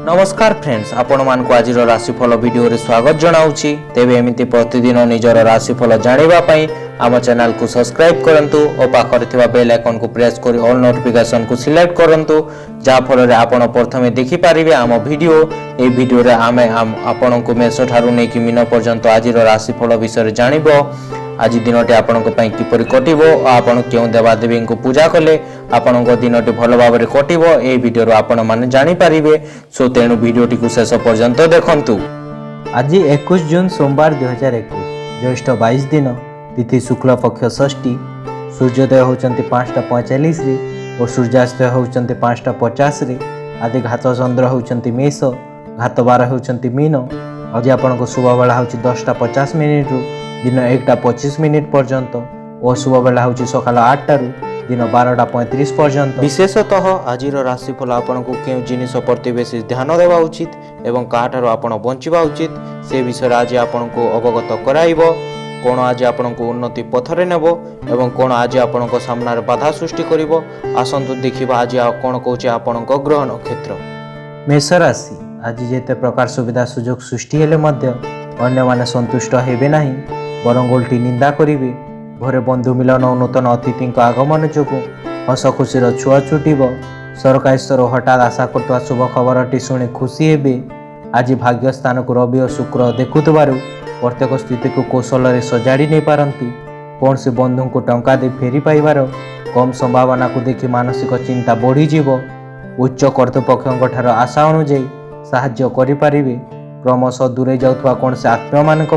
नमस्कार फ्रेंड्स, आपण मानक आज राशिफल वीडियो रे स्वागत जनाऊँगी। तेबे एमिति प्रतिदिन निजर राशिफल जानिबा पई आम चैनल को सब्सक्राइब करंतु और पाखरे थिबा बेल आइकन को प्रेस करी ऑल नोटिफिकेशन को सिलेक्ट करंतु, जा फल रे आपण प्रथमे देखि पारिबे आम वीडियो। ए वीडियो रे आमे आपण को मेष ठारू नै कि मीन पर्यंत आज राशिफल विषय जानिबो। आज दिनटी आपण किपरि कटिबो और आपण केउं देवादेवी को पूजा कले आपण दिनटी भल भाव में कटिबो ए वीडियो आपण माने जानि पारिबे। सो तेणु वीडियोटी को शेष पर्यंत देखंतु। आज 21 जून सोमवार 2021 ज्येष्ठ 22 दिन, तिथि शुक्ल पक्ष षष्ठी, सूर्योदय होचंती 5:45 रे और सूर्यास्त होचंती 5:50 रे। आदि घात चंद्र होचंती मेष, घात बार होचंती मीन। आज आपण शुभ बेला होची 10:50 रु दिन 1:25 पर्यंत और शुभ बेला होची सकाल 8 रु दिन 12:35 पर्यंत। विशेषतः आज राशिफल आपन को केउ जिनिस प्रति बेसी ध्यान देवा उचित एवं काठारो आपण बंचिबा उचित से विषय आज आपन को अवगत कराइबो। कोन आज आपन को उन्नति पथरे नेबो एवं कोन आज आपन को सामना रे बाधा सृष्टि करिवो। आसंतु देखिबा आज कोन कहूचे आपन को ग्रह नक्षत्र। मेष राशि आज जेते प्रकार सुविधा सुजोग सृष्टि हेले मध्य अन्य माने संतुष्ट हेबे नाही, बरं उल्टी निंदा करिवे। घरे बंधु मिलन और नूतन अतिथि आगमन जो हस खुशीर छुआ छुटब। सरकारी स्तर हठात आशा करता शुभ खबरटी शुणी खुशी हेबे। आज भाग्य स्थान को रवि और शुक्र देखुवर प्रत्येक स्थिति को कौशल सजाड़ी नहीं पारती। कौन से बंधु को टंका दे फेरी पाइबार कम संभावना को देखि मानसिक चिंता बढ़ीज। उच्च कर्तृपक्ष आशा अनुଯାयी साहाय्य करें। क्रमशः दूरे जाउथवा कौन से आत्मीय मानक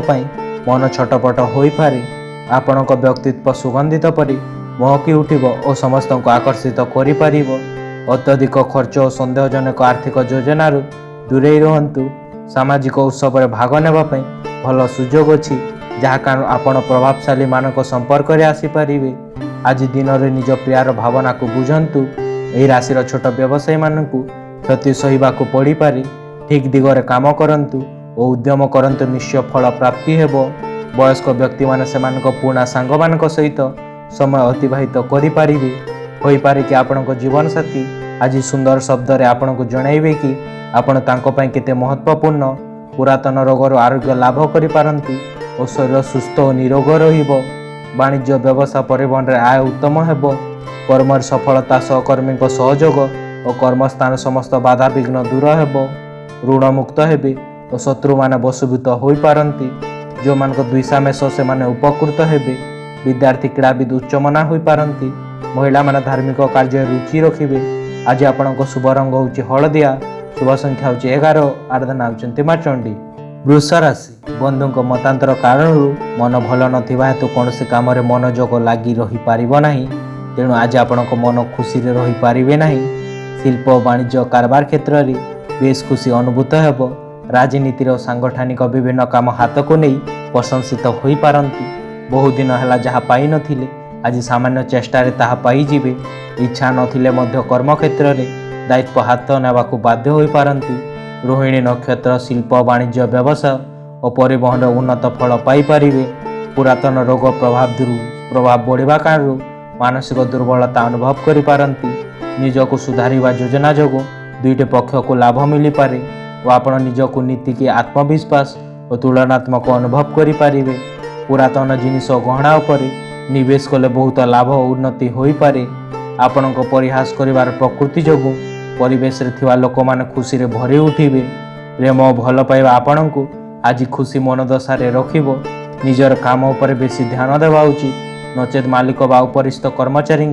मन छटपट हो पारे। आपणक व्यक्तित्व सुगंधित परी महकी उठिब और समस्त को आकर्षित करि। अत्यधिक खर्च और सन्देहजनक आर्थिक योजनार दूरे रहंतु। सामाजिक उत्सव में भाग नेबा पई भल सुजोग अछि, जहा कारण आपण प्रभावशाली मानक संपर्क रे आसी पारिबे। आज दिन रे निज प्रियार भावना को बुझंतु। एही राशिर छोट व्यवसायी मानकु क्षति सहिबा को पड़ी पारे। ठीक दिगरे काम करंतु और उद्यम करंतु, निश्चय फल प्राप्ति हेबो। वयस्क व्यक्ति माने सेमानक पुराना सांग मानक सहित समय अतिबाहित करिपारिबे। होई पारे कि आपणक जीवन साथी आज सुंदर शब्द रे आपणक जणाइबे कि आपण तांको पई केते महत्वपूर्ण। पुरातन रोगर आरोग्य लाभ करि पारंती और शरीर सुस्थ और निरोग रहिबो। वाणिज्य व्यवसाय परिवहन रे आय उत्तम हेबो। कर्म सफलता सहकर्मी सहयोग और कर्मस्थान समस्त बाधा विघ्न दूर हेबो। ऋण मुक्त हेबे और शत्रु माने वशभूत होई पारंती। जो मान को द्विषा मेष से माने उपकृत हेबे। विद्यार्थी क्रीड़ाविद उच्चमना होई पारंती। महिला माने धार्मिक कार्य रुचि रखिबे। आज आपण को शुभ रंग होची हळदिया, शुभ संख्या होची 11, आराधना होचंती मां चंडी। वृष राशि बंधु मतांतर कारण मन भल नथिबा हेतु कौनसी काम रे मनोयोग लागी रही पारिबो नाही। तेणु आज आपण को मन खुशी रे रही पारिबे नाही। शिल्प वाणिज्य कारोबार क्षेत्र रे बेस खुशी अनुभूत हेबो। राजनीति और सांगठनिक विभिन्न काम हाथ को नहीं प्रशंसित हो पारती। बहु दिन है जहाँ पाई नथिले आज सामान्य चेष्टा ताहा पाई जिबे। इच्छा नथिले मध्य कर्म क्षेत्र में दायित्व हाथ नेबाकू बाध्य हो पारती। रोहिणी नक्षत्र शिल्प वाणिज्य व्यवसाय और परिवहन उन्नत फल पाई पारिबे। पुरातन रोग प्रभाव बढ़िबा कारण मानसिक दुर्बलता अनुभव करि पारंती। निजको सुधारिबा योजना जोगु दुईटे पक्ष को लाभ मिली पारे और आपण निजको नीति के आत्मविश्वास और तुलनात्मक अनुभव करें। पुरातन जिनिस गहना उपरे निवेश कले बहुत लाभ और उन्नति हो पारे। आपण को परिहास करिवार प्रकृति जोगु परिवेश रे थिबा लोक माने खुशी रे भरी उठिबे। प्रेम और भल पाइबा आपण को आज खुशी मनदशा रे रखिबो। निजर काम उपरे बेसी ध्यान देवा उचित, नचेत मालिक बा उपरिस्थ कर्मचारी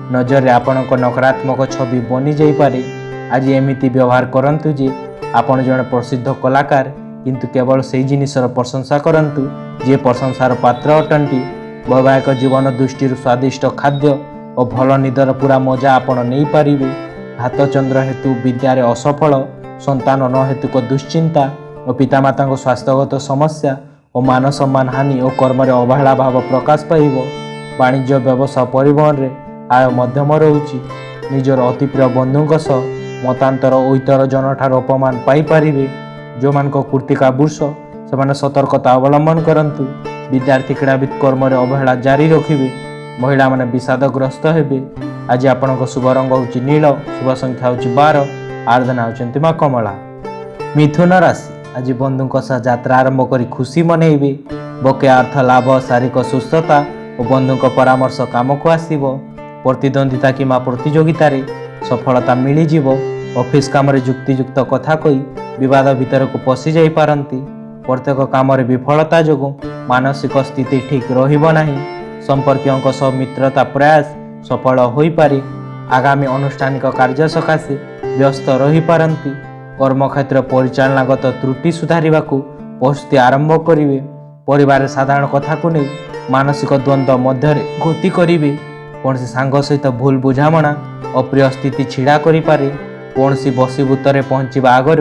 नजर रे आपण को नकारात्मक छवि बनी जाई पारे। आज एमिति व्यवहार करंतु जे आपण जने प्रसिद्ध कलाकार, किंतु केवल से जिनिसर प्रशंसा करंतु जे प्रशंसार पात्र अटंती। वैवाहिक जीवन दृष्टि स्वादिष्ट खाद्य और भल निदर पूरा मजा आपण नहीं पारिबे। हाथ चंद्र हेतु विद्यारे असफल, संतान न हेतु को दुश्चिंता और पितामाता को स्वास्थ्यगत समस्या और मान सम्मान हानि और कर्म अवहेला भाव प्रकाश पाइब। वाणिज्य व्यवसाय परिवहन रे आय मध्यम रहुछि। निजर अति प्रिय बंधुक सह मतांतर और इतर जन ठार अपमान पाई पारिबे। जो मान को कृतिका वृष से सतर्कता अवलंबन करंतु। विद्यार्थी क्रीड़ाविद कर्म अवहेला जारी रखिबे। महिला माने विषादग्रस्त हेबे। आज आपण शुभ रंग होची नील, शुभ संख्या होची 12, आराधना होचंती मां कमला। मिथुन राशि आज बंधुों सह यात्रा आरंभ कर खुशी मनइबे। बकेया अर्थ लाभ, शारीरिक सुस्थता और बंधुों परामर्श काम को आसब। प्रतिद्वंदिता कि प्रतियोगिता सफलता मिलଯିव। ऑफिस काम युक्तियुक्त कथा कही विवाद भीतर को पशि जाई पारंती। प्रत्येक काम विफलता जो मानसिक स्थिति ठीक रहिबो नाही। संपर्कियों सह मित्रता प्रयास सफल हो पारे। आगामी अनुष्ठानिक कार्य सकाशे व्यस्त रही पारंती। कर्मक्षेत्र परिचालनागत त्रुटि सुधारिबा को प्रस्तुति आरंभ करिवे। परिवार साधारण कथा को नहीं मानसिक द्वंद्व मध्य गति करिवे। कौन सांग सहित भूल बुझामणा अप्रिय स्थिति छिड़ा करिपारे। कौन बसीभूत पहुँचवा आगु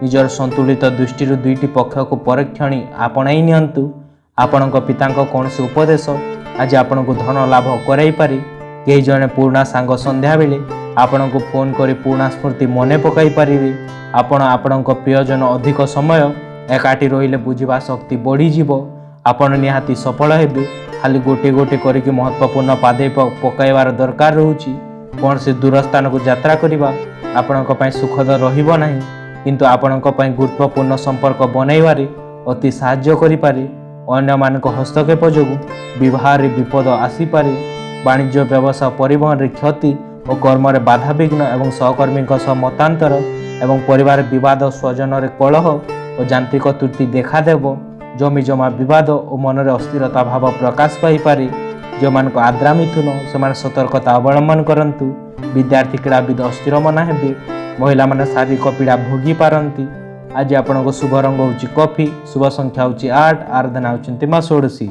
निजर संतुलित दृष्टि दुईटी पक्ष को परीक्षणी आपणाई नियंतु। आपण पिता कौन उपदेश आज आपण को धन लाभ कराई पारे। कई जने पुराणा सांग संध्या बेले आपण को फोन कर पुराणा स्मृति मने पकाई पारिबे। आपण प्रियजन अधिक समय एकाठी रहिले बुझिबा शक्ति बढ़ीजिव। आपण निहाती सफल हेबे। खाली गोटे गोटे करके महत्वपूर्ण पादे पकाइबार दरकार रहउची। कौन से दूर स्थान को यात्रा करिबा आपणक पई सुखद रहिबो नाही, किंतु आपणक पई गुरुत्वपूर्ण संपर्क बनैबारे अति साहाय्य करिपारे। अन्य मानक हस्तक्षेप जोगु विवाह विपद आसीपारे। वाणिज्य व्यवसाय परिवहन क्षति और कर्म बाधा विघ्न एवं सहकर्मी सह मतांतर एवं परिवार विवाद स्वजन कलह और यांत्रिक त्रुटि देखादेव। जमी जमा विवाद और मन में अस्थिरता भाव प्रकाश पाइपारे। जो मान आद्रा मिथुन से सतर्कता अवलंबन करंतु। विद्यार्थी क्रीड़ाविद अस्थिर मना हेबे। महिला माने शारीरिक पीड़ा भोगी पारंती। आज आपण को शुभ रंग होची कॉफी, शुभ संख्या होची 8, आराधना होची मां षोडशी।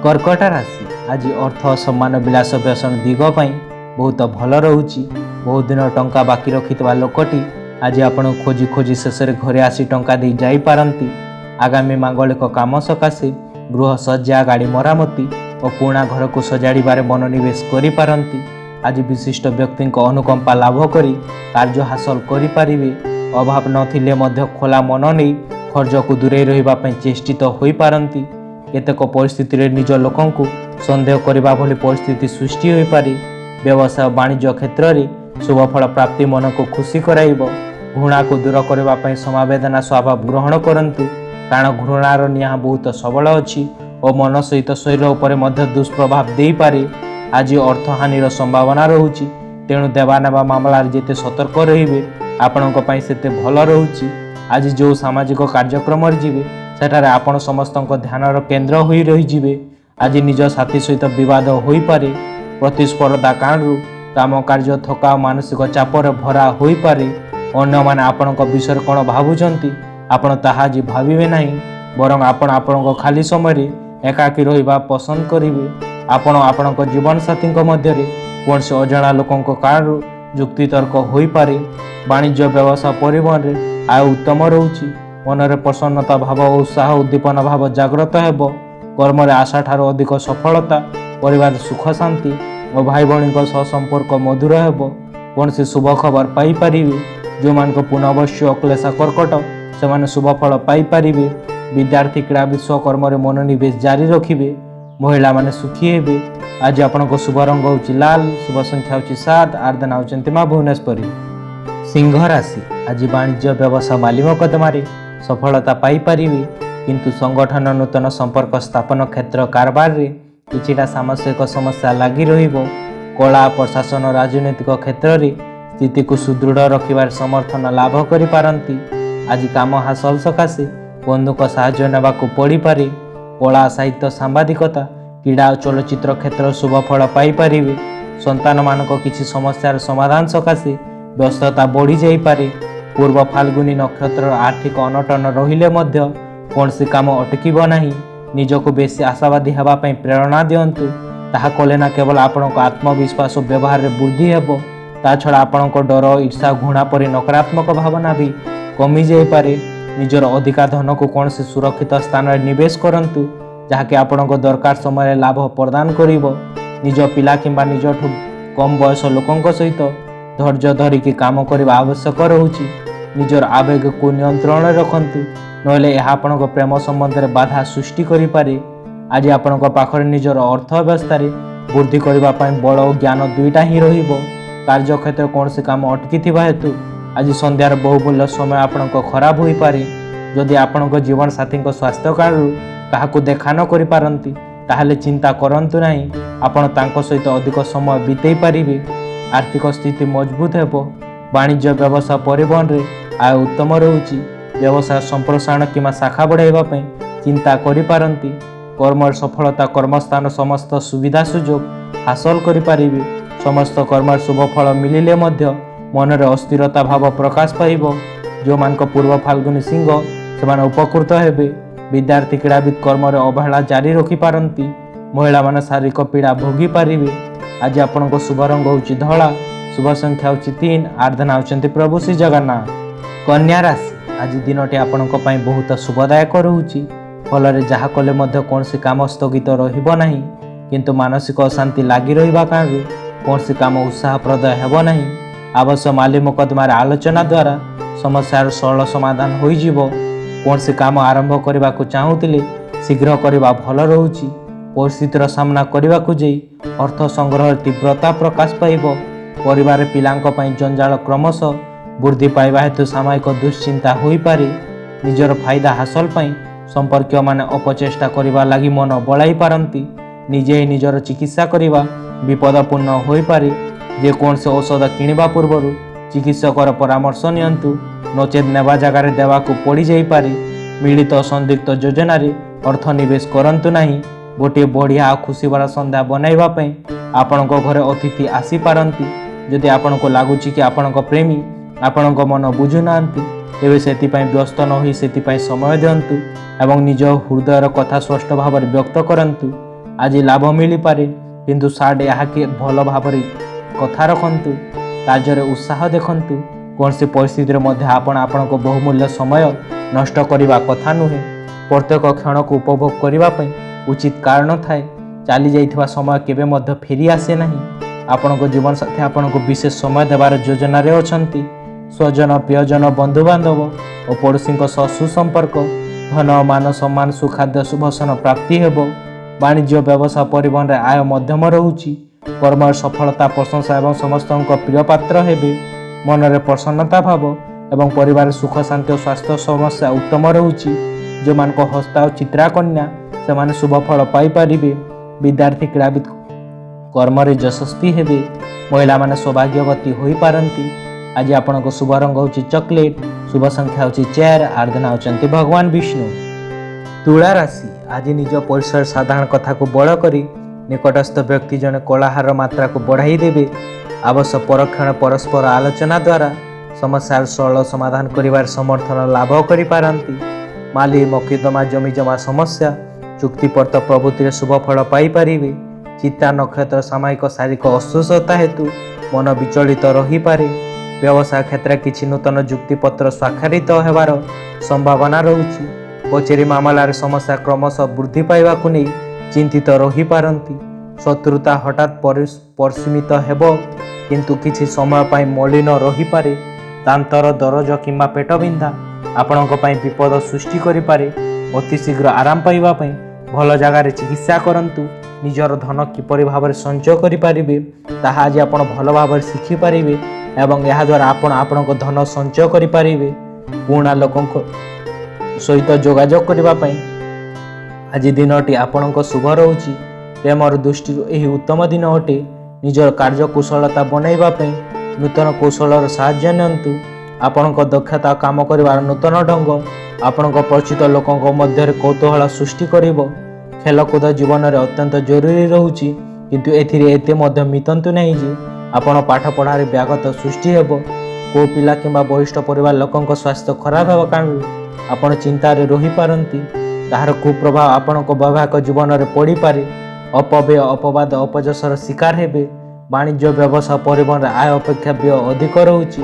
कर्कट राशि आज अर्थ सम्मान विलास व्यसन दिग पई बहुत भल रहुची। बहुत दिन टंका बाकी रखितवा लोकटी आज आपण खोजी खोजी शेष घरे आसी टंका दे जाई पारंती। आगामी मांगलिक काम सकाशे गृह सज्जा, गाड़ी मरामती और पुराणा घर को सजाड़बार मनोनिवेश करि पारंती। आज विशिष्ट व्यक्ति अनुकंपा लाभ करी कार्य हासिल करि पारिबे। अभाव नथिले मध्य खोला मन नहीं खर्च को दूरे रहिबा पई चेष्टित होई पारंती। केतेक परिस्थिति रे निज लोकन को संदेह करबा भली परिस्थिति सृष्टि होई पारे। व्यवसाय वाणिज्य क्षेत्र रे शुभ फल प्राप्ति मन को खुशी कराइब। घृणा को दूर करबा पई समवेदना स्वभाव ग्रहण करंतु, कारण घृणार निया बहुत सबल अछि और मन सहित शरीर उपर मध्य दुष्प्रभाव देई पारे। आज अर्थ हानिर संभावना रहुची, तेणु देवानेवा मामला जेते सतर्क रहिबे आपणक पई सेते भल रहुची। आज जो सामाजिक कार्यक्रम जीवे सेठारे आपण समस्तक ध्यानर केन्द्र होई रही जीवे। आज निज साथी सहित विवाद होई पारे। प्रतिस्पर्धा कारणु काम कार्य थका मानसिक चापर भरा होई पारे। अन्य माने आपणक विषय कोन भाबुचंती आपण ताहा जी भाबिबे नाही, बरं आपण खाली समय एकाकी रहिबा पसंद करिवे। आपण आपणक जीवन साथी मध्य कौन से अजाणा लोकों कारण जुक्ति तर्क हो पारे। वाणिज्य व्यवसाय परिवहन रे आय उत्तम रहुची। मनरे प्रसन्नता भाव और उत्साह उद्दीपना भाव जागृत हेब। कर्म रे आशा ठारो अधिक सफलता, परिवार सुख शांति और भाई भणी सह संपर्क मधुर हेब। कौन से शुभ खबर पाई पारिबे। जो मान पुनर्वश्य क्लेशा कर्कट से शुभ फल पाई पारिबे। विद्यार्थी क्रीड़ाविद कर्म रे मनोनिवेश जारी रखिबे। महिला माने सुखी हेबे। आज आपनको शुभ रंग होची लाल, शुभ संख्या होची 7, आराधना होचंती मां भुवनेश्वरी। सिंह राशि आज वाणिज्य व्यवसाय माली मकदमारे सफलता पाई पारिबे, किंतु संगठन नूतन संपर्क स्थापन क्षेत्र कारबार रे किछिटा सामाजिक समस्या लागी रहिबो। कला, प्रशासन, राजनीतिक क्षेत्र रे स्थिति को सुदृढ़ रखिबार समर्थन लाभ करि पारंती। आज काम हासिल सकाशे बंधुक साहाय्य नेबाकू पड़ी पारे। कला, साहित्य, सांबादिकता, क्रीड़ा और चलचित्र क्षेत्र शुभ फल पाई पारिबे। संतान मानक किछि समस्यार समाधान सकाशे व्यस्तता बढ़ी जाई पारे। पूर्व फाल्गुनी नक्षत्र आर्थिक अनटन रहिले मध्य कौनसी काम अटकिब नाही। निजको बेसी आशावादी हेबा पई प्रेरणा दियंतु। ताहा कले ना केवल आपणक आत्मविश्वास और व्यवहार रे वृद्धि हेबो, ता छड़ा आपणक डर, ईर्षा, घृणा परि नकारात्मक भावना भी कमी जाई पारे। निजर अधिका धन को कौन से सुरक्षित स्थान रे निवेश करंतु, जहाँकि आपणक दरकार समय लाभ प्रदान करिबो। निज पिला किंबा निज कम बयस लोकंक सहित धैर्य धरिकी काम करबा आवश्यक रहुची। निजर आवेग को नियंत्रण रखंतु, नहेले यह आपणक प्रेम संबंध में बाधा सृष्टि करि पारे। आज आपणक पाखरे निजर अर्थ व्यवस्था वृद्धि करबा पई बल और ज्ञान दुईटा ही रहिबो। कार्य क्षेत्र कौन से काम अटकी थिबा हेतु आज सन्धार बहुमूल्य समय आपणक खराब हो पारे। जदि आपणक जीवन साथी स्वास्थ्य कार्ड क्या देखा न करि पारंती ताहले चिंता करंतु नहीं, आपण तांको सहित अधिक समय बितेई पारिबे। आर्थिक स्थिति मजबूत हेबो। वाणिज्य व्यवसाय परिवहन रे आय उत्तम रहुची। व्यवसाय संप्रसारण किंवा शाखा बढ़ाइबा पई चिंता करि पारंती। कर्म सफलता कर्मस्थान समस्त सुविधा सुजोग हासिल करि पारिबे। समस्त कर्म शुभ फल मिलिले मध्य मन रे अस्थिरता भाव प्रकाश पाइबो। जो मानक पूर्व फाल्गुनी सिंह सेमान उपकृत हेबे। विद्यार्थी क्रीड़ाविद कर्म रे अवहेला जारी रखि पारंती। महिला मान शारीरिक पीड़ा भोगी पारिबे। आज आपनको शुभ रंग होउची धला, शुभ संख्या होउची 3, आराधना होउचंती प्रभु श्री जगन्नाथ। कन्या राशि आज दिनटी आपनको पई बहुत शुभदायक रहुची। फल जहाँ कले मध्य कौनसी काम स्थगित रहिबो नाही, किंतु मानसिक अशांति लागी रहिबा कारण कौनसी काम उत्साहप्रद हेबो नाही। आवश्यक माली मुकदमार आलोचना द्वारा समस्यार सरल समाधान होई जिवो। कौनसी काम आरंभ करने को चाहूले शीघ्र करने भल रहुची। परिस्थितिर सामना करने को जाई अर्थ संग्रह तीव्रता प्रकाश पाइब। परिवार पिलांक पई जंजाल क्रमश वृद्धि पाइबा हेतु सामयिक दुश्चिंता होई पारे। निजर फायदा हासिल पई संपर्क माने अपचेष्टा करिबा लागि मन बलाई पारंती। निजे ही निजर चिकित्सा करिबा विपदपूर्ण होई पारे। जे कौनसी औषध किनिबा पूर्व चिकित्सकर परामर्श नियंतु, नचेत नेबा जगार देवा को पड़ी जाई पारे। मिलित संदिग्ध योजना रे अर्थ निवेश करंतु नहीं। गोटे बढ़िया खुशी वाला संध्या बनैबा पई आपणको घरे अतिथि आसी पारंती। जदि आपणको लागुची कि आपणको प्रेमी आपणको मन बुझु नांती, तेबे सेति पई व्यस्त न होई सेति पई समय दियंतु एवं निज हृदयर कथा स्पष्ट भाव में व्यक्त करंतु। आज लाभ मिली पारे, किंतु साडे यहाँ के भल भाव कथा रखंतु। कार्य उत्साह देखंतु। कौन सी परिस्थिति मध्य आपणको बहुमूल्य समय नष्ट करने कथा नुहे। प्रत्येक क्षण को उपभोग करने उचित कारण थाए। चली जाइथिबा समय केबे मध्य फेरी आसे नहीं। आपणको जीवन साथी आपणको विशेष समय देवार योजना रे अछंती। स्वजन प्रियजन बंधुबांधव और पड़ोशी सुसंपर्क धन मान सम्मान सुखाद्य शुभसन प्राप्ति हेबो। वाणिज्य व्यवसाय परिवहन रे आय मध्यम रहुची। कर्म सफलता प्रशंसा एवं समस्त प्रिय पात्र हेबे। मन रे प्रसन्नता भाव एवं परिवार सुख शांति और स्वास्थ्य समस्या उत्तम रहुची। जो मान को हस्ता और चित्रा कन्या से माने शुभ फल पाई पारिबे। विद्यार्थी क्रीड़ाविद कर्म रे यशस्वी हेबे। महिला माने सौभाग्यवती होई पारंती। आज आपनको शुभ रंग होची चॉकलेट, शुभ संख्या होची 4, आराधना होचंती भगवान विष्णु। तुला राशि आज निज परिसर साधारण कथा को बड़ करी निकटस्थ व्यक्ति जने कोलाहार मात्रा को बढ़ाई देवे। आवश्यक परक्षण परस्पर आलोचना द्वारा समस्यार सरल समाधान करिवार समर्थन लाभ करि पारंती। माली मकद्दमा जमी जमा समस्या चुक्तिपत्र प्रभृति शुभ फल पाई पारिबे। चित्ता नक्षत्र सामयिक शारीरिक अस्वस्थता हेतु मन विचलित रही पारे। व्यवसाय क्षेत्र किछि नूतन चुक्तिपत्र स्वाक्षरित हेबार संभावना रहुछि। कचेरी मामलार समस्या क्रमशः वृद्धि पाइबा को नहीं चिंतित रही पारंती। शत्रुता हठात परिसीमित हेबो, किंतु किछि समय पाई मलिन रही पारे। दांतर दरज किंबा पेट बिंधा आपणक पाई विपद सृष्टि करि पारे। अति शीघ्र आराम पाइबा पई भल जगार चिकित्सा करंतु। निजर धन किपरि भाव संचय करि पारिबे ताहा आज आपण भल भाव शिखि पारिबे एवं यहा द्वारा आपण आपणक धन संचय करि पारिबे। पुणा लोकंक सहित जोगाजोग करिबा पई आज दिनटी आपणक शुभ रहुची। प्रेमर दृष्टि एही उत्तम दिन अटे। निजर कार्य कुशलता बनैबा पई नूतन कौशलर साहाय्य नियंतु। आपणक दक्षता काम करिवार नूतन ढंग आपणक परिचित लोकंक मध्य कौतूहल सृष्टि करिवो। खेलकूद जीवन में अत्यंत जरूरी रहुची, किंतु एथिरे एते मध्य मितंतु नहीं जे आपण पाठ पढ़ारे व्याघात सृष्टि हेबो। को पिला किंबा वरिष्ठ परिवार लोकंक स्वास्थ्य खराब हेबा कारण आपण चिंता रे रही पारंती। ताहार कुप्रभाव आपणक वैवाहिक जीवन में पड़ी पारे। अपव्यय अपवाद अपजसर शिकार हेबे। वाणिज्य व्यवसाय परिवहन आय अपेक्षा व्यय अधिक रहुची।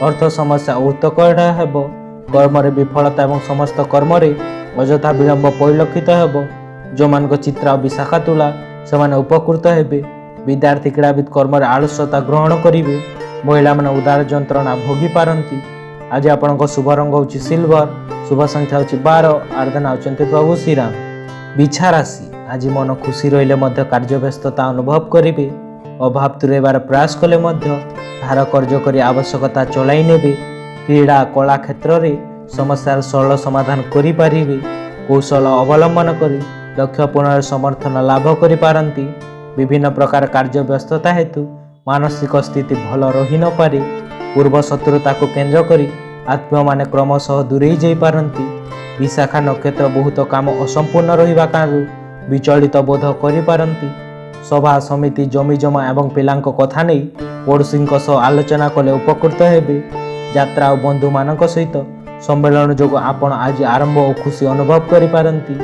अर्थ समस्या ऊर्तकड़ हेबो। कर्म रे विफलता एवं समस्त कर्म रे अजथा विलंब परिलक्षित हेबो। जो मान चित्रा विशाखा तुला से उपकृत हेबे। विद्यार्थी क्रीड़ाविद कर्म रे आलस्यता ग्रहण करिवे। महिला माने उदार जंत्रणा भोगी पारंती। आज आपणक शुभ रंग होची सिल्वर, शुभ संख्या होची 12, आराधना होचंती प्रभु श्रीराम। बिछा राशि आज मन खुशी रहिले मध्य कार्य व्यस्तता अनुभव करिवे। ଅଭାବ ଦୂରେଇବାର ପ୍ରୟାସ କଲେ ମଧ୍ୟ ଧାର କର୍ଜ କରି ଆବଶ୍ୟକତା ଚଳାଇ ନେବେ। କ୍ରୀଡ଼ା କଳା କ୍ଷେତ୍ରରେ ସମସ୍ୟାର ସରଳ ସମାଧାନ କରିପାରିବେ। କୌଶଳ ଅବଲମ୍ବନ କରି ଲକ୍ଷ୍ୟ ପୂରଣରେ ସମର୍ଥନ ଲାଭ କରିପାରନ୍ତି। ବିଭିନ୍ନ ପ୍ରକାର କାର୍ଯ୍ୟ ବ୍ୟସ୍ତତା ହେତୁ ମାନସିକ ସ୍ଥିତି ଭଲ ରହି ନପାରେ। ପୂର୍ବ ଶତ୍ରୁତାକୁ କେନ୍ଦ୍ର କରି ଆତ୍ମୀୟମାନେ କ୍ରମଶଃ ଦୂରେଇ ଯାଇପାରନ୍ତି। ବିଶାଖା ନକ୍ଷତ୍ର ବହୁତ କାମ ଅସମ୍ପୂର୍ଣ୍ଣ ରହିବା କାରଣରୁ ବିଚଳିତ ବୋଧ କରିପାରନ୍ତି। ସଭା ସମିତି ଜମିଜମା ଏବଂ ପିଲାଙ୍କ କଥା ନେଇ ପଡ଼ୋଶୀଙ୍କ ସହ ଆଲୋଚନା କଲେ ଉପକୃତ ହେବେ। ଯାତ୍ରା ଓ ବନ୍ଧୁମାନଙ୍କ ସହିତ ସମ୍ମିଳନ ଯୋଗୁଁ ଆପଣ ଆଜି ଆରମ୍ଭ ଓ ଖୁସି ଅନୁଭବ କରିପାରନ୍ତି।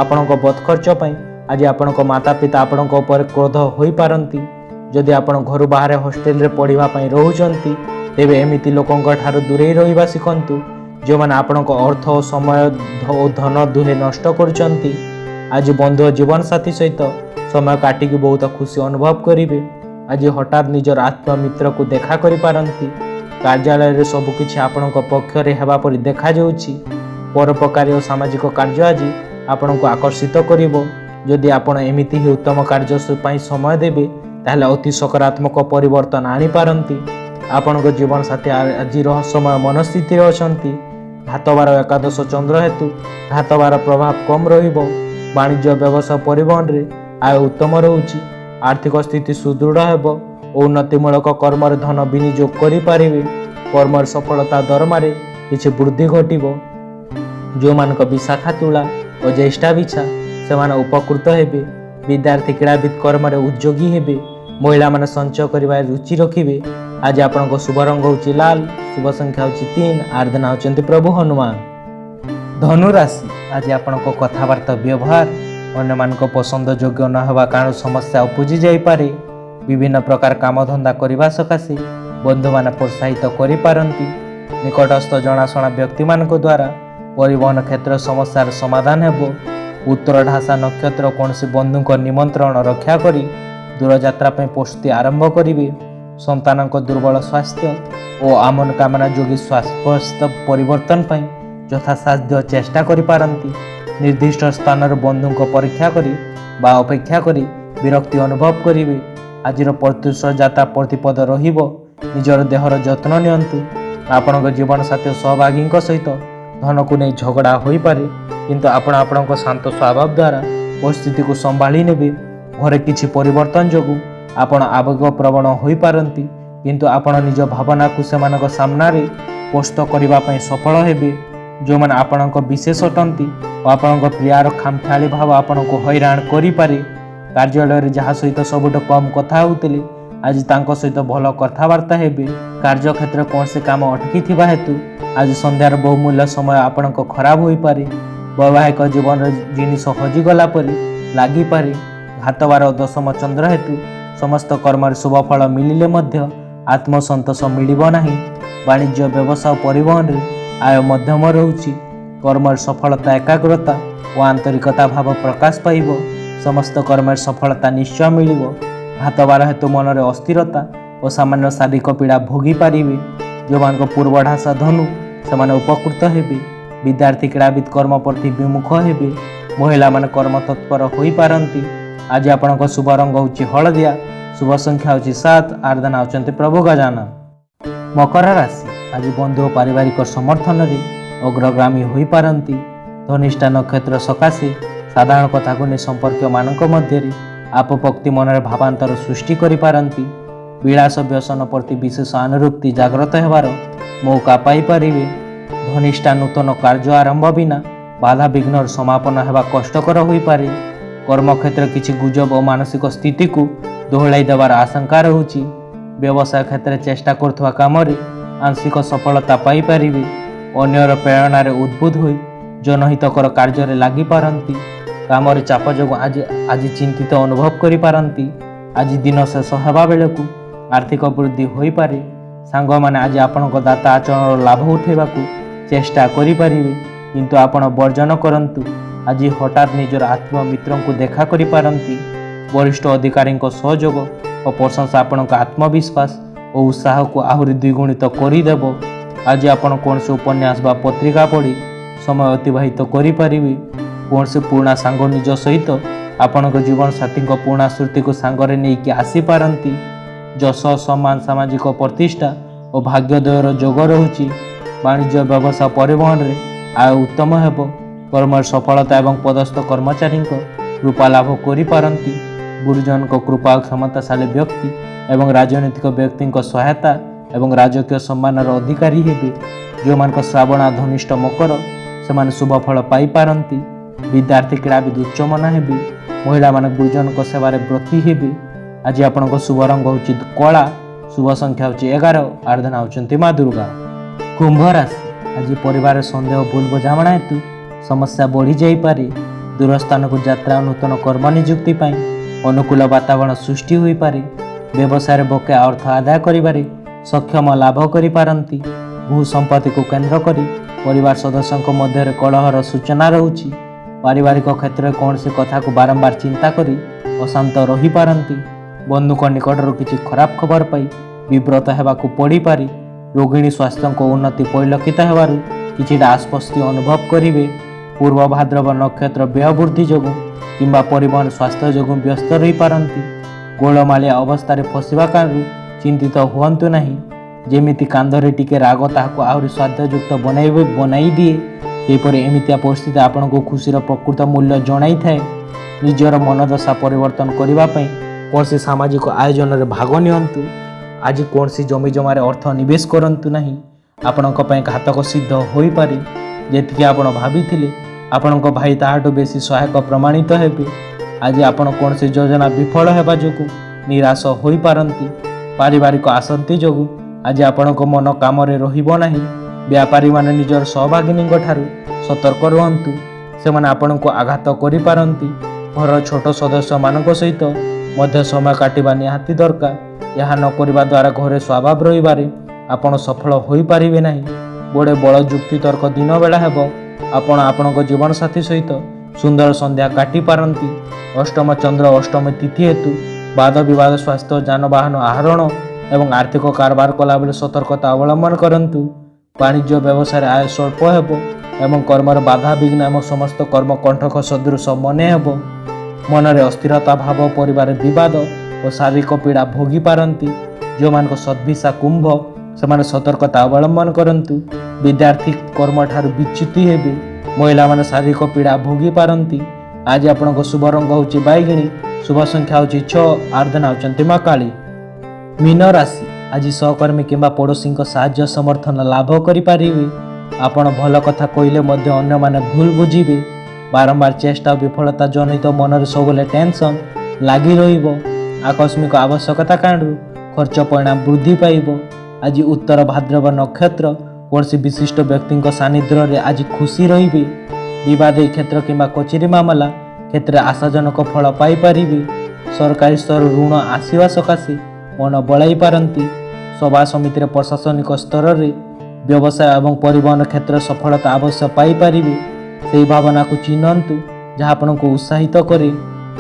ଆପଣଙ୍କ ବଦଖର୍ଚ୍ଚ ପାଇଁ ଆଜି ଆପଣଙ୍କ ମାତା ପିତା ଆପଣଙ୍କ ଉପରେ କ୍ରୋଧ ହୋଇପାରନ୍ତି। ଯଦି ଆପଣ ଘରୁ ବାହାରେ ହଷ୍ଟେଲରେ ପଢ଼ିବା ପାଇଁ ରହୁଛନ୍ତି ତେବେ ଏମିତି ଲୋକଙ୍କ ଠାରୁ ଦୂରେଇ ରହିବା ଶିଖନ୍ତୁ ଯେଉଁମାନେ ଆପଣଙ୍କ ଅର୍ଥ ଓ ସମୟ ଓ ଧନ ଦୁହେଁ ନଷ୍ଟ କରୁଛନ୍ତି। ଆଜି ବନ୍ଧୁ ଓ ଜୀବନସାଥୀ ସହିତ ସମୟ କାଟିକି ବହୁତ ଖୁସି ଅନୁଭବ କରିବେ। ଆଜି ହଠାତ୍ ନିଜର ଆତ୍ମମିତ୍ରକୁ ଦେଖା କରିପାରନ୍ତି। କାର୍ଯ୍ୟାଳୟରେ ସବୁକିଛି ଆପଣଙ୍କ ପକ୍ଷରେ ହେବା ପରି ଦେଖାଯାଉଛି। ପରୋପକାରୀ ଓ ସାମାଜିକ କାର୍ଯ୍ୟ ଆଜି ଆପଣଙ୍କୁ ଆକର୍ଷିତ କରିବ। ଯଦି ଆପଣ ଏମିତି ହିଁ ଉତ୍ତମ କାର୍ଯ୍ୟ ପାଇଁ ସମୟ ଦେବେ ତାହେଲେ ଅତି ସକାରାତ୍ମକ ପରିବର୍ତ୍ତନ ଆଣିପାରନ୍ତି। ଆପଣଙ୍କ ଜୀବନସାଥୀ ଆଜି ରହସ୍ୟମୟ ମନସ୍ଥିତିରେ ଅଛନ୍ତି। ଘାତବାର ଏକାଦଶ ଚନ୍ଦ୍ର ହେତୁ ଘାତବାର ପ୍ରଭାବ କମ୍ ରହିବ। ବାଣିଜ୍ୟ ବ୍ୟବସାୟ ପରିବହନରେ ଆୟ ଉତ୍ତମ ରହୁଛି। ଆର୍ଥିକ ସ୍ଥିତି ସୁଦୃଢ଼ ହେବ ଓ ଉନ୍ନତିମୂଳକ କର୍ମରେ ଧନ ବିନିଯୋଗ କରିପାରିବେ। କର୍ମରେ ସଫଳତା ଦରମାରେ କିଛି ବୃଦ୍ଧି ଘଟିବ। ଯେଉଁମାନଙ୍କ ବିଶାଖା ତୁଳା ଓ ଜ୍ୟେଷ୍ଠା ବିଛା ସେମାନେ ଉପକୃତ ହେବେ। ବିଦ୍ୟାର୍ଥୀ କ୍ରୀଡ଼ାବିତ କର୍ମରେ ଉଦ୍ଯୋଗୀ ହେବେ। ମହିଳାମାନେ ସଞ୍ଚୟ କରିବାରେ ରୁଚି ରଖିବେ। ଆଜି ଆପଣଙ୍କ ଶୁଭ ରଙ୍ଗ ହେଉଛି ଲାଲ, ଶୁଭ ସଂଖ୍ୟା ହେଉଛି 3, ଆରାଧନା ହେଉଛନ୍ତି ପ୍ରଭୁ ହନୁମାନ। ଧନୁ ରାଶି ଆଜି ଆପଣଙ୍କ କଥାବାର୍ତ୍ତା ବ୍ୟବହାର ଅନ୍ୟମାନଙ୍କ ପସନ୍ଦ ଯୋଗ୍ୟ ନ ହେବା କାରଣରୁ ସମସ୍ୟା ଉପୁଜି ଯାଇପାରେ। ବିଭିନ୍ନ ପ୍ରକାର କାମଧନ୍ଦା କରିବା ସକାଶେ ବନ୍ଧୁମାନେ ପ୍ରୋତ୍ସାହିତ କରିପାରନ୍ତି। ନିକଟସ୍ଥ ଜଣାଶୁଣା ବ୍ୟକ୍ତିମାନଙ୍କ ଦ୍ୱାରା ପରିବହନ କ୍ଷେତ୍ର ସମସ୍ୟାର ସମାଧାନ ହେବ। ଉତ୍ତରଢାସା ନକ୍ଷତ୍ର କୌଣସି ବନ୍ଧୁଙ୍କ ନିମନ୍ତ୍ରଣ ରକ୍ଷା କରି ଦୂରଯାତ୍ରା ପାଇଁ ପ୍ରସ୍ତୁତି ଆରମ୍ଭ କରିବେ। ସନ୍ତାନଙ୍କ ଦୁର୍ବଳ ସ୍ୱାସ୍ଥ୍ୟ ଓ ଆମନକାମନା ଯୋଗୀ ସ୍ୱାସ୍ଥ୍ୟ ପରିବର୍ତ୍ତନ ପାଇଁ ଯଥାସାଧ୍ୟ ଚେଷ୍ଟା କରିପାରନ୍ତି। ନିର୍ଦ୍ଦିଷ୍ଟ ସ୍ଥାନରେ ବନ୍ଧୁଙ୍କ ପରୀକ୍ଷା କରି ବା ଅପେକ୍ଷା କରି ବିରକ୍ତି ଅନୁଭବ କରିବେ। ଆଜିର ପ୍ରତ୍ୟୁଷ ଯାତ୍ରା ପ୍ରତିପଦ ରହିବ। ନିଜର ଦେହର ଯତ୍ନ ନିଅନ୍ତୁ। ଆପଣଙ୍କ ଜୀବନସାଥୀ ଓ ସହଭାଗୀଙ୍କ ସହିତ ଧନକୁ ନେଇ ଝଗଡ଼ା ହୋଇପାରେ, କିନ୍ତୁ ଆପଣ ଆପଣଙ୍କ ଶାନ୍ତ ସ୍ୱଭାବ ଦ୍ୱାରା ପରିସ୍ଥିତିକୁ ସମ୍ଭାଳି ନେବେ। ଘରେ କିଛି ପରିବର୍ତ୍ତନ ଯୋଗୁଁ ଆପଣ ଆବେଗପ୍ରବଣ ହୋଇପାରନ୍ତି, କିନ୍ତୁ ଆପଣ ନିଜ ଭାବନାକୁ ସେମାନଙ୍କ ସାମ୍ନାରେ ସ୍ପଷ୍ଟ କରିବା ପାଇଁ ସଫଳ ହେବେ। ଯେଉଁମାନେ ଆପଣଙ୍କ ବିଶେଷ ଅଟନ୍ତି ଓ ଆପଣଙ୍କ ପ୍ରିୟାର ଖାମଖିଆଲି ଭାବ ଆପଣଙ୍କୁ ହଇରାଣ କରିପାରେ। କାର୍ଯ୍ୟାଳୟରେ ଯାହା ସହିତ ସବୁଠୁ କମ୍ କଥା ହେଉଥିଲେ ଆଜି ତାଙ୍କ ସହିତ ଭଲ କଥାବାର୍ତ୍ତା ହେବେ। କାର୍ଯ୍ୟକ୍ଷେତ୍ରରେ କୌଣସି କାମ ଅଟକିଥିବା ହେତୁ ଆଜି ସନ୍ଧ୍ୟାର ବହୁମୂଲ୍ୟ ସମୟ ଆପଣଙ୍କ ଖରାପ ହୋଇପାରେ। ବୈବାହିକ ଜୀବନରେ ଜିନିଷ ହଜିଗଲା ପରି ଲାଗିପାରେ। ଘାତବାର ଦଶମ ଚନ୍ଦ୍ର ହେତୁ ସମସ୍ତ କର୍ମରେ ଶୁଭ ଫଳ ମିଳିଲେ ମଧ୍ୟ ଆତ୍ମସନ୍ତୋଷ ମିଳିବ ନାହିଁ। ବାଣିଜ୍ୟ ବ୍ୟବସାୟ ପରିବହନରେ ଆୟ ମଧ୍ୟମ ରହୁଛି। କର୍ମରେ ସଫଳତା ଏକାଗ୍ରତା ଓ ଆନ୍ତରିକତା ଭାବ ପ୍ରକାଶ ପାଇବ। ସମସ୍ତ କର୍ମରେ ସଫଳତା ନିଶ୍ଚୟ ମିଳିବ। ଘାତବାର ହେତୁ ମନରେ ଅସ୍ଥିରତା ଓ ସାମାନ୍ୟ ଶାରୀରିକ ପୀଡ଼ା ଭୋଗି ପାରିବେ। ଯେଉଁମାନଙ୍କ ପୂର୍ବଢାସା ଧନୁ ସେମାନେ ଉପକୃତ ହେବେ। ବିଦ୍ୟାର୍ଥୀ କ୍ରୀଡ଼ାବିତ କର୍ମ ପ୍ରତି ବିମୁଖ ହେବେ। ମହିଳାମାନେ କର୍ମତତ୍ପର ହୋଇପାରନ୍ତି। ଆଜି ଆପଣଙ୍କ ଶୁଭ ରଙ୍ଗ ହେଉଛି ହଳଦିଆ, ଶୁଭ ସଂଖ୍ୟା ହେଉଛି 7, ଆରାଧନା ହେଉଛନ୍ତି ପ୍ରଭୁ ଗଜାନନ। ମକର ରାଶି ଆଜି ବନ୍ଧୁ ଓ ପାରିବାରିକ ସମର୍ଥନରେ ଅଗ୍ରଗାମୀ ହୋଇପାରନ୍ତି। ଧନିଷ୍ଠା ନକ୍ଷତ୍ର ସକାଶେ ସାଧାରଣ କଥାକୁ ନେଇ ସମ୍ପର୍କୀୟମାନଙ୍କ ମଧ୍ୟରେ ଆପୋକ୍ତି ମନରେ ଭାବାନ୍ତର ସୃଷ୍ଟି କରିପାରନ୍ତି। ବିଳାସ ବ୍ୟସନ ପ୍ରତି ବିଶେଷ ଅନୁରକ୍ତି ଜାଗ୍ରତ ହେବାର ମୌକା ପାଇପାରିବେ। ଧନିଷ୍ଠା ନୂତନ କାର୍ଯ୍ୟ ଆରମ୍ଭ ବିନା ବାଧାବିଘ୍ନର ସମାପନ ହେବା କଷ୍ଟକର ହୋଇପାରେ। କର୍ମକ୍ଷେତ୍ରରେ କିଛି ଗୁଜବ ଓ ମାନସିକ ସ୍ଥିତିକୁ ଦୋହଳାଇ ଦେବାର ଆଶଙ୍କା ରହୁଛି। ବ୍ୟବସାୟ କ୍ଷେତ୍ରରେ ଚେଷ୍ଟା କରୁଥିବା କାମରେ ଆଂଶିକ ସଫଳତା ପାଇପାରିବେ। ଅନ୍ୟର ପ୍ରେରଣାରେ ଉଦ୍ବୁଦ୍ଧ ହୋଇ ଜନହିତକର କାର୍ଯ୍ୟରେ ଲାଗିପାରନ୍ତି। କାମରେ ଚାପ ଯୋଗୁଁ ଆଜି ଚିନ୍ତିତ ଅନୁଭବ କରିପାରନ୍ତି। ଆଜି ଦିନ ଶେଷ ହେବା ବେଳକୁ ଆର୍ଥିକ ବୃଦ୍ଧି ହୋଇପାରେ। ସାଙ୍ଗମାନେ ଆଜି ଆପଣଙ୍କ ଦାତା ଆଚରଣର ଲାଭ ଉଠାଇବାକୁ ଚେଷ୍ଟା କରିପାରିବେ, କିନ୍ତୁ ଆପଣ ବର୍ଜନ କରନ୍ତୁ। ଆଜି ହଠାତ୍ ନିଜର ଆତ୍ମମିତ୍ରଙ୍କୁ ଦେଖା କରିପାରନ୍ତି। ବରିଷ୍ଠ ଅଧିକାରୀଙ୍କ ସହଯୋଗ ଓ ପ୍ରଶଂସା ଆପଣଙ୍କ ଆତ୍ମବିଶ୍ୱାସ ଓ ଉତ୍ସାହକୁ ଆହୁରି ଦ୍ୱିଗୁଣିତ କରିଦେବ। ଆଜି ଆପଣ କୌଣସି ଉପନ୍ୟାସ ବା ପତ୍ରିକା ପଢ଼ି ସମୟ ଅତିବାହିତ କରିପାରିବେ। କୌଣସି ପୁରୁଣା ସାଙ୍ଗ ନିଜ ସହିତ ଆପଣଙ୍କ ଜୀବନସାଥୀଙ୍କ ପୁରୁଣା ସ୍ମୃତିକୁ ସାଙ୍ଗରେ ନେଇକି ଆସିପାରନ୍ତି। ଯଶ, ସମ୍ମାନ, ସାମାଜିକ ପ୍ରତିଷ୍ଠା ଓ ଭାଗ୍ୟୋଦୟର ଯୋଗ ରହୁଛି। ବାଣିଜ୍ୟ, ବ୍ୟବସାୟ, ପରିବହନରେ ଆୟ ଉତ୍ତମ ହେବ। କର୍ମରେ ସଫଳତା ଏବଂ ପଦସ୍ଥ କର୍ମଚାରୀଙ୍କ କୃପା ଲାଭ କରିପାରନ୍ତି। ଗୁରୁଜନଙ୍କ କୃପା ଓ କ୍ଷମତାଶାଳୀ ବ୍ୟକ୍ତି ଏବଂ ରାଜନୈତିକ ବ୍ୟକ୍ତିଙ୍କ ସହାୟତା ଏବଂ ରାଜକୀୟ ସମ୍ମାନର ଅଧିକାରୀ ହେବେ। ଯେଉଁମାନଙ୍କ ଶ୍ରାବଣ ଧନିଷ୍ଠ ମକର, ସେମାନେ ଶୁଭ ଫଳ ପାଇପାରନ୍ତି। ବିଦ୍ୟାର୍ଥୀ, କ୍ରୀଡ଼ାବିଦ ଉଚ୍ଚମନା ହେବେ। ମହିଳାମାନେ ଗୁରୁଜନଙ୍କ ସେବାରେ ବ୍ରତୀ ହେବେ। ଆଜି ଆପଣଙ୍କ ଶୁଭ ରଙ୍ଗ ହେଉଛି କଳା, ଶୁଭ ସଂଖ୍ୟା ହେଉଛି 11, ଆରାଧନା ହେଉଛନ୍ତି ମା ଦୁର୍ଗା। କୁମ୍ଭ ରାଶି, ଆଜି ପରିବାରରେ ସନ୍ଦେହ, ଭୁଲ ବୁଝାମଣା ହେତୁ ସମସ୍ୟା ବଢ଼ିଯାଇପାରେ। ଦୂର ସ୍ଥାନକୁ ଯାତ୍ରା ଓ ନୂତନ କର୍ମ ନିଯୁକ୍ତି ପାଇଁ ଅନୁକୂଳ ବାତାବରଣ ସୃଷ୍ଟି ହୋଇପାରେ। ବ୍ୟବସାୟରେ ବକେୟା ଅର୍ଥ ଆଦାୟ କରିବାରେ ସକ୍ଷମ ଲାଭ କରିପାରନ୍ତି। ଭୂ ସମ୍ପତ୍ତିକୁ କେନ୍ଦ୍ର କରି ପରିବାର ସଦସ୍ୟଙ୍କ ମଧ୍ୟରେ କଳହର ସୂଚନା ରହୁଛି। ପାରିବାରିକ କ୍ଷେତ୍ରରେ କୌଣସି କଥାକୁ ବାରମ୍ବାର ଚିନ୍ତା କରି ଅଶାନ୍ତ ରହିପାରନ୍ତି। ବନ୍ଧୁଙ୍କ ନିକଟରୁ କିଛି ଖରାପ ଖବର ପାଇ ବିବ୍ରତ ହେବାକୁ ପଡ଼ିପାରେ। ରୋଗିଣୀ ସ୍ୱାସ୍ଥ୍ୟଙ୍କ ଉନ୍ନତି ପରିଲକ୍ଷିତ ହେବାରୁ କିଛିଟା ଆଶ୍ୱସ୍ତି ଅନୁଭବ କରିବେ। ପୂର୍ବ ଭାଦ୍ରବ ନକ୍ଷତ୍ର ବ୍ୟୟ ବୃଦ୍ଧି ଯୋଗୁଁ କିମ୍ବା ପରିବହନ ସ୍ୱାସ୍ଥ୍ୟ ଯୋଗୁଁ ବ୍ୟସ୍ତ ରହିପାରନ୍ତି। ଗୋଳମାଳିଆ ଅବସ୍ଥାରେ ଫସିବା କାରଣରୁ ଚିନ୍ତିତ ହୁଅନ୍ତୁ ନାହିଁ। ଯେମିତି କାନ୍ଧରେ ଟିକେ ରାଗ ତାହାକୁ ଆହୁରି ସ୍ୱାଦଯୁକ୍ତ ବନାଇ ଦିଏ, ସେହିପରି ଏମିତିଆ ପରିସ୍ଥିତି ଆପଣଙ୍କୁ ଖୁସିର ପ୍ରକୃତ ମୂଲ୍ୟ ଜଣାଇଥାଏ। ନିଜର ମନଦଶା ପରିବର୍ତ୍ତନ କରିବା ପାଇଁ କୌଣସି ସାମାଜିକ ଆୟୋଜନରେ ଭାଗ ନିଅନ୍ତୁ। ଆଜି କୌଣସି ଜମିଜମାରେ ଅର୍ଥ ନିବେଶ କରନ୍ତୁ ନାହିଁ, ଆପଣଙ୍କ ପାଇଁ ଘାତକ ସିଦ୍ଧ ହୋଇପାରେ। ଯେତିକି ଆପଣ ଭାବିଥିଲେ ଆପଣଙ୍କ ଭାଇ ତାହାଠୁ ବେଶୀ ସହାୟକ ପ୍ରମାଣିତ ହେବେ। ଆଜି ଆପଣ କୌଣସି ଯୋଜନା ବିଫଳ ହେବା ଯୋଗୁଁ ନିରାଶ ହୋଇପାରନ୍ତି। ପାରିବାରିକ ଆସନ୍ତି ଯୋଗୁଁ ଆଜି ଆପଣଙ୍କ ମନ କାମରେ ରହିବ ନାହିଁ। ବ୍ୟାପାରୀମାନେ ନିଜର ସହଭାଗିନୀଙ୍କ ଠାରୁ ସତର୍କ ରୁହନ୍ତୁ, ସେମାନେ ଆପଣଙ୍କୁ ଆଘାତ କରିପାରନ୍ତି। ଘରର ଛୋଟ ସଦସ୍ୟମାନଙ୍କ ସହିତ ମଧ୍ୟ ସମୟ କାଟିବା ନିହାତି ଦରକାର। ଏହା ନ କରିବା ଦ୍ୱାରା ଘରେ ସ୍ୱଭାବ ରହିବାରେ ଆପଣ ସଫଳ ହୋଇପାରିବେ ନାହିଁ। ବଡ଼ ବଳ ଯୁକ୍ତି ତର୍କ ଦିନ ବେଳା ହେବ। ଆପଣ ଆପଣଙ୍କ ଜୀବନସାଥୀ ସହିତ ସୁନ୍ଦର ସନ୍ଧ୍ୟା କାଟିପାରନ୍ତି। ଅଷ୍ଟମ ଚନ୍ଦ୍ର ଅଷ୍ଟମୀ ତିଥି ହେତୁ ବାଦ ବିବାଦ, ସ୍ୱାସ୍ଥ୍ୟ, ଯାନବାହନ ଆହରଣ ଏବଂ ଆର୍ଥିକ କାରବାର କଲାବେଳେ ସତର୍କତା ଅବଲମ୍ବନ କରନ୍ତୁ। ବାଣିଜ୍ୟ ବ୍ୟବସାୟରେ ଆୟ ସ୍ୱଳ୍ପ ହେବ ଏବଂ କର୍ମରେ ବାଧାବିଘ୍ନ ଏବଂ ସମସ୍ତ କର୍ମ କଣ୍ଟକ ସଦୃଶ ମନେ ହେବ। ମନରେ ଅସ୍ଥିରତା ଭାବ, ପରିବାରରେ ବିବାଦ ଓ ଶାରୀରିକ ପୀଡ଼ା ଭୋଗି ପାରନ୍ତି। ଯେଉଁମାନଙ୍କ ସଦ୍ଭିସା କୁମ୍ଭ, ସେମାନେ ସତର୍କତା ଅବଲମ୍ବନ କରନ୍ତୁ। ବିଦ୍ୟାର୍ଥୀ କର୍ମଠାରୁ ବିଚ୍ୟୁତି ହେବେ। ମହିଳାମାନେ ଶାରୀରିକ ପୀଡ଼ା ଭୋଗି ପାରନ୍ତି। ଆଜି ଆପଣଙ୍କ ଶୁଭ ରଙ୍ଗ ହେଉଛି ବାଇଗିଣୀ, ଶୁଭ ସଂଖ୍ୟା ହେଉଛି 6, ଆରାଧନା ହେଉଛନ୍ତି ମା କାଳୀ। ମୀନ ରାଶି, ଆଜି ସହକର୍ମୀ କିମ୍ବା ପଡ଼ୋଶୀଙ୍କ ସାହାଯ୍ୟ ସମର୍ଥନ ଲାଭ କରିପାରିବେ। ଆପଣ ଭଲ କଥା କହିଲେ ମଧ୍ୟ ଅନ୍ୟମାନେ ଭୁଲ ବୁଝିବେ। ବାରମ୍ବାର ଚେଷ୍ଟା ଓ ବିଫଳତା ଜନିତ ମନରେ ସବୁବେଳେ ଟେନସନ୍ ଲାଗି ରହିବ। ଆକସ୍ମିକ ଆବଶ୍ୟକତା କାରଣରୁ ଖର୍ଚ୍ଚ ପରିମାଣ ବୃଦ୍ଧି ପାଇବ। ଆଜି ଉତ୍ତର ଭାଦ୍ରବ ନକ୍ଷତ୍ର, କୌଣସି ବିଶିଷ୍ଟ ବ୍ୟକ୍ତିଙ୍କ ସାନ୍ନିଧ୍ୟରେ ଆଜି ଖୁସି ରହିବେ। ବିବାଦୀ କ୍ଷେତ୍ର କିମ୍ବା କଚେରୀ ମାମଲା କ୍ଷେତ୍ରରେ ଆଶାଜନକ ଫଳ ପାଇପାରିବେ। ସରକାରୀ ସ୍ତରରୁ ଋଣ ଆସିବା ସକାଶେ ମନ ବଳାଇ ପାରନ୍ତି। ସଭା ସମିତିରେ, ପ୍ରଶାସନିକ ସ୍ତରରେ, ବ୍ୟବସାୟ ଏବଂ ପରିବହନ କ୍ଷେତ୍ରରେ ସଫଳତା ଅବଶ୍ୟ ପାଇପାରିବେ। ସେହି ଭାବନାକୁ ଚିହ୍ନନ୍ତୁ ଯାହା ଆପଣଙ୍କୁ ଉତ୍ସାହିତ କରେ।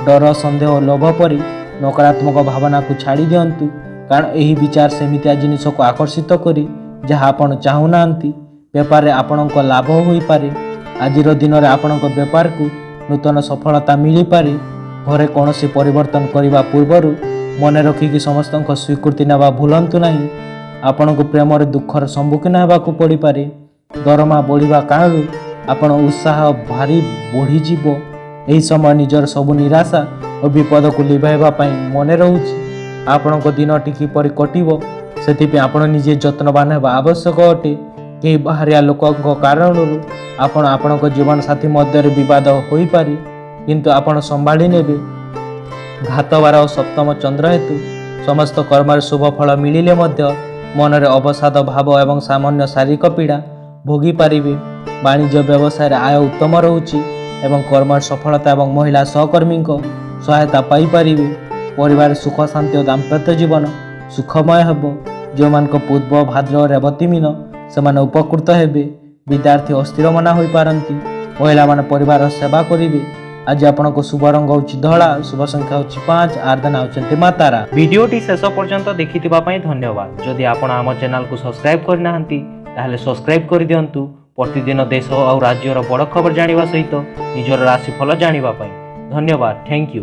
ଡର, ସନ୍ଦେହ ଓ ଲୋଭ ପରି ନକାରାତ୍ମକ ଭାବନାକୁ ଛାଡ଼ି ଦିଅନ୍ତୁ, କାରଣ ଏହି ବିଚାର ସେମିତିଆ ଜିନିଷକୁ ଆକର୍ଷିତ କରେ ଯାହା ଆପଣ ଚାହୁଁନାହାନ୍ତି। ବେପାରରେ ଆପଣଙ୍କ ଲାଭ ହୋଇପାରେ। ଆଜିର ଦିନରେ ଆପଣଙ୍କ ବେପାରକୁ ନୂତନ ସଫଳତା ମିଳିପାରେ। ଘରେ କୌଣସି ପରିବର୍ତ୍ତନ କରିବା ପୂର୍ବରୁ ମନେ ରଖିକି ସମସ୍ତଙ୍କ ସ୍ୱୀକୃତି ନେବା ଭୁଲନ୍ତୁ ନାହିଁ। ଆପଣଙ୍କୁ ପ୍ରେମରେ ଦୁଃଖର ସମ୍ମୁଖୀନ ହେବାକୁ ପଡ଼ିପାରେ। ଦରମା ବଢ଼ିବା କାରଣରୁ ଆପଣ ଉତ୍ସାହ ଭାରି ବଢ଼ିଯିବ। ଏହି ସମୟ ନିଜର ସବୁ ନିରାଶା ଓ ବିପଦକୁ ଲିଭାଇବା ପାଇଁ ମନେ ରହୁଛି। ଆପଣଙ୍କ ଦିନଟି କିପରି କଟିବ ସେଥିପାଇଁ ଆପଣ ନିଜେ ଯତ୍ନବାନ ହେବା ଆବଶ୍ୟକ ଅଟେ। କେହି ବାହାରିଆ ଲୋକଙ୍କ କାରଣରୁ ଆପଣ ଆପଣଙ୍କ ଜୀବନସାଥୀ ମଧ୍ୟରେ ବିବାଦ ହୋଇପାରେ, କିନ୍ତୁ ଆପଣ ସମ୍ଭାଳି ନେବେ। ଘାତବାର ଓ ସପ୍ତମ ଚନ୍ଦ୍ର ହେତୁ ସମସ୍ତ କର୍ମରେ ଶୁଭ ଫଳ ମିଳିଲେ ମଧ୍ୟ ମନରେ ଅବସାଦ ଭାବ ଏବଂ ସାମାନ୍ୟ ଶାରୀରିକ ପୀଡ଼ା ଭୋଗି ପାରିବେ। ବାଣିଜ୍ୟ ବ୍ୟବସାୟରେ ଆୟ ଉତ୍ତମ ରହୁଛି ଏବଂ କର୍ମରେ ସଫଳତା ଏବଂ ମହିଳା ସହକର୍ମୀଙ୍କ ସହାୟତା ପାଇପାରିବେ। ପରିବାରରେ ସୁଖ ଶାନ୍ତି ଓ ଦାମ୍ପତ୍ୟ ଜୀବନ ସୁଖମୟ ହେବ। ଯେଉଁମାନଙ୍କ ପୂର୍ବ ଭାଦ୍ର ରେବତୀ ମୀନ, ସେମାନେ ଉପକୃତ ହେବେ। ବିଦ୍ୟାର୍ଥୀ ଅସ୍ଥିର ମନା ହୋଇପାରନ୍ତି। ମହିଳାମାନେ ପରିବାରର ସେବା କରିବେ। ଆଜି ଆପଣଙ୍କ ଶୁଭ ରଙ୍ଗ ହେଉଛି ଧଳା, ଶୁଭ ସଂଖ୍ୟା ହେଉଛି 5, ଆରାଧନା ହେଉଛନ୍ତି ମା ତାରା। ଭିଡ଼ିଓଟି ଶେଷ ପର୍ଯ୍ୟନ୍ତ ଦେଖିଥିବା ପାଇଁ ଧନ୍ୟବାଦ। ଯଦି ଆପଣ ଆମ ଚ୍ୟାନେଲକୁ ସବସ୍କ୍ରାଇବ୍ କରିନାହାନ୍ତି ତାହେଲେ ସବସ୍କ୍ରାଇବ୍ କରିଦିଅନ୍ତୁ। ପ୍ରତିଦିନ ଦେଶ ଆଉ ରାଜ୍ୟର ବଡ଼ ଖବର ଜାଣିବା ସହିତ ନିଜର ରାଶିଫଳ ଜାଣିବା ପାଇଁ धन्यवाद। Thank you.